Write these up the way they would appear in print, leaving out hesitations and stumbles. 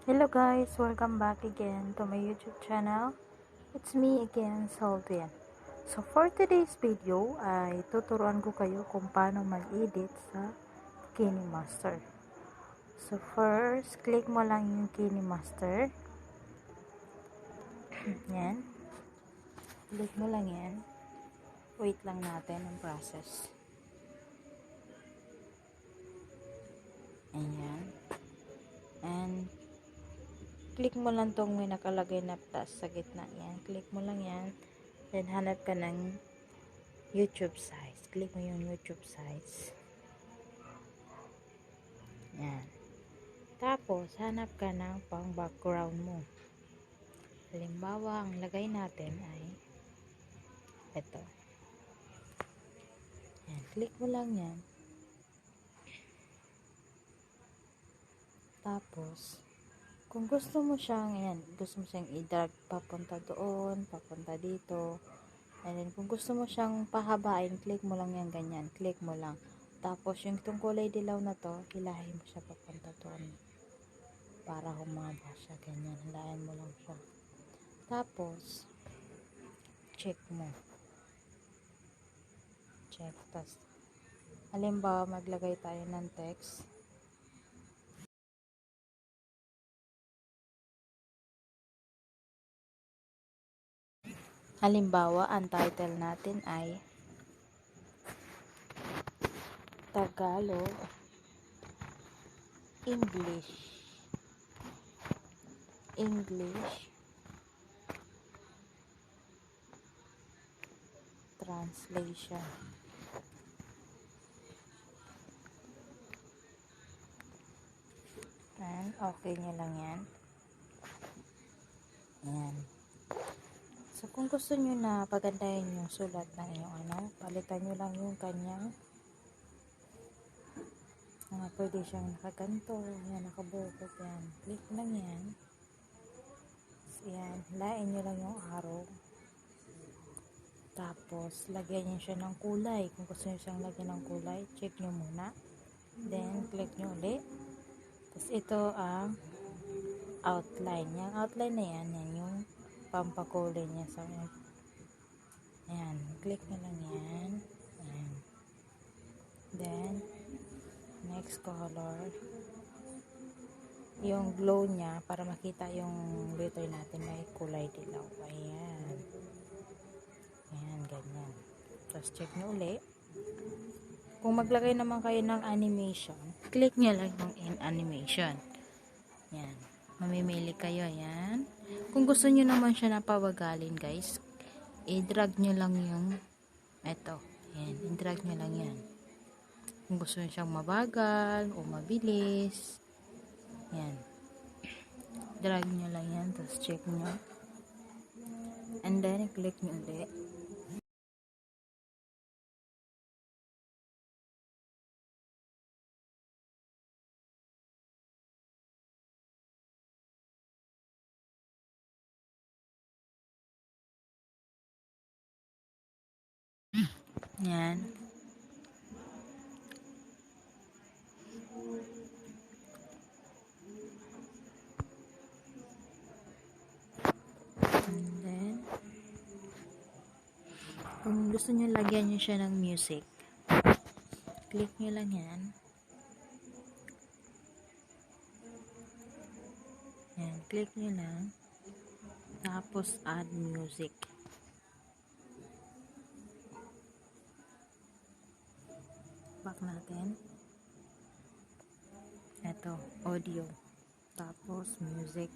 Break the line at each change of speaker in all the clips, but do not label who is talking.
Hello guys, welcome back again to my YouTube channel. It's me again, Solvian. So for today's video ay tuturuan ko kayo kung paano mag-edit sa Kinemaster. So first, click mo lang yung Kinemaster. Yan. Click mo lang yan. Wait lang natin ang process. Ayan. And click mo lang tong may nakalagay na plus sa gitna. Yan. Click mo lang yan. Then, hanap ka ng YouTube size. Click mo yung YouTube size. Yan. Tapos, hanap ka ng pang background mo. Halimbawa, ang lagay natin ay ito. Yan. Click mo lang yan. Tapos, kung gusto mo siyang i-drag papunta doon, papunta dito. And then, kung gusto mo siyang pahabain, click mo lang yan ganyan. Click mo lang. Tapos, yung itong kulay dilaw na to, hilahin mo siya papunta doon. Para humaba siya ganyan. Hilahin mo lang siya. Tapos, check mo. Check. Tapos, halimbawa, maglagay tayo ng text. Halimbawa, ang title natin ay Tagalog, English translation. And okay nyo lang yan. Ayan. So, kung gusto nyo na pagandahin yung sulat ng inyong palitan nyo lang yung kanyang pwede siyang nakaganto, yan, nakabukot, yan. Click lang yan. So, yan. Lain nyo lang yung arrow. Tapos, lagyan nyo siya ng kulay. Kung gusto nyo siyang lagyan ng kulay, check nyo muna. Then, click nyo ulit. Tapos, ito ang outline. Yung outline na yan, yan yung pampakulay niya. So, ayan. Click nyo lang yan. Ayan. Then, next color. Yung glow niya, para makita yung letter natin may kulay dilaw. Ayan. Ayan, ganyan. Tapos, check nyo ulit. Kung maglagay naman kayo ng animation, click nyo lang yung in animation. Ayan. Mamimili kayo. Ayan. Kung gusto nyo naman siya na pawagalin, guys, i-drag nyo lang yung ito. Ayan. I-drag nyo lang yan. Kung gusto nyo siyang mabagal o mabilis, ayan. Drag nyo lang yan. Tapos check nyo. And then, click nyo ulit. Ayan. And then, kung gusto nyo lagyan nyo siya ng music, click nyo lang yan. Ayan, click nyo lang. Tapos, add music. Back natin. Ito, audio. Tapos, music.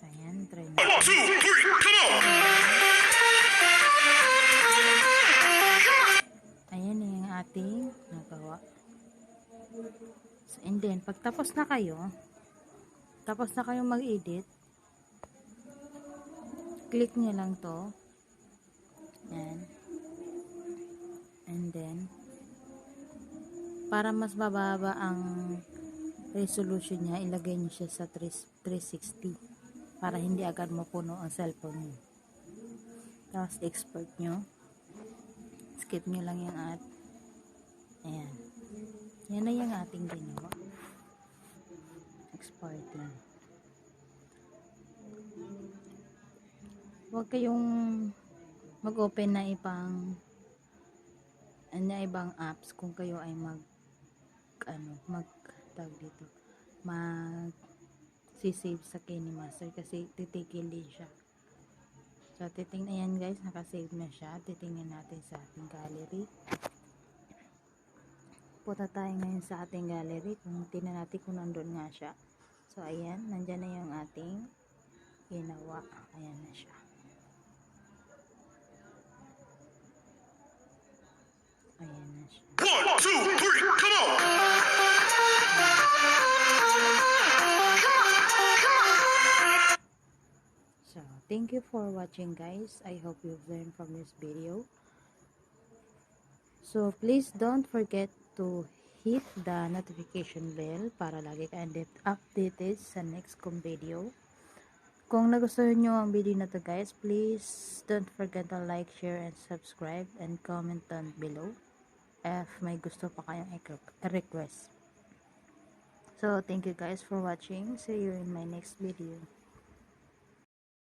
Ayan, try natin.
1, 2, 3, come on!
Ayan yung ating nagawa. So, and then, pag tapos na kayong mag-edit, click nyo lang to. Yan. And then, para mas mababa ang resolution niya, ilagay niyo siya sa 360 para hindi agad mapuno ang cellphone niyo. Tapos export nyo, skip nyo lang yung at ayan, yan na yung ating ginawa, exporting. Huwag kayong mag-open na ibang apps kung kayo ay tawag dito, sisave sa Kinemaster kasi titigil din siya. So titingnan yan guys, nakasave na siya. Titingnan natin sa ating gallery. Punta tayo ngayon sa ating gallery kung tingnan natin kung nandun nga siya. So ayan, nandyan na yung ating ginawa. Ayan na siya. Ayan na siya. 1, 2, 3, come on! So, thank you for watching guys. I hope you've learned from this video. So, please don't forget to hit the notification bell para lagi kayong updated sa next kong video. Kung nagustuhan nyo ang video na to guys, please don't forget to like, share, and subscribe, and comment down below if may gusto pa kayong request. So, thank you guys for watching. See you in my next video.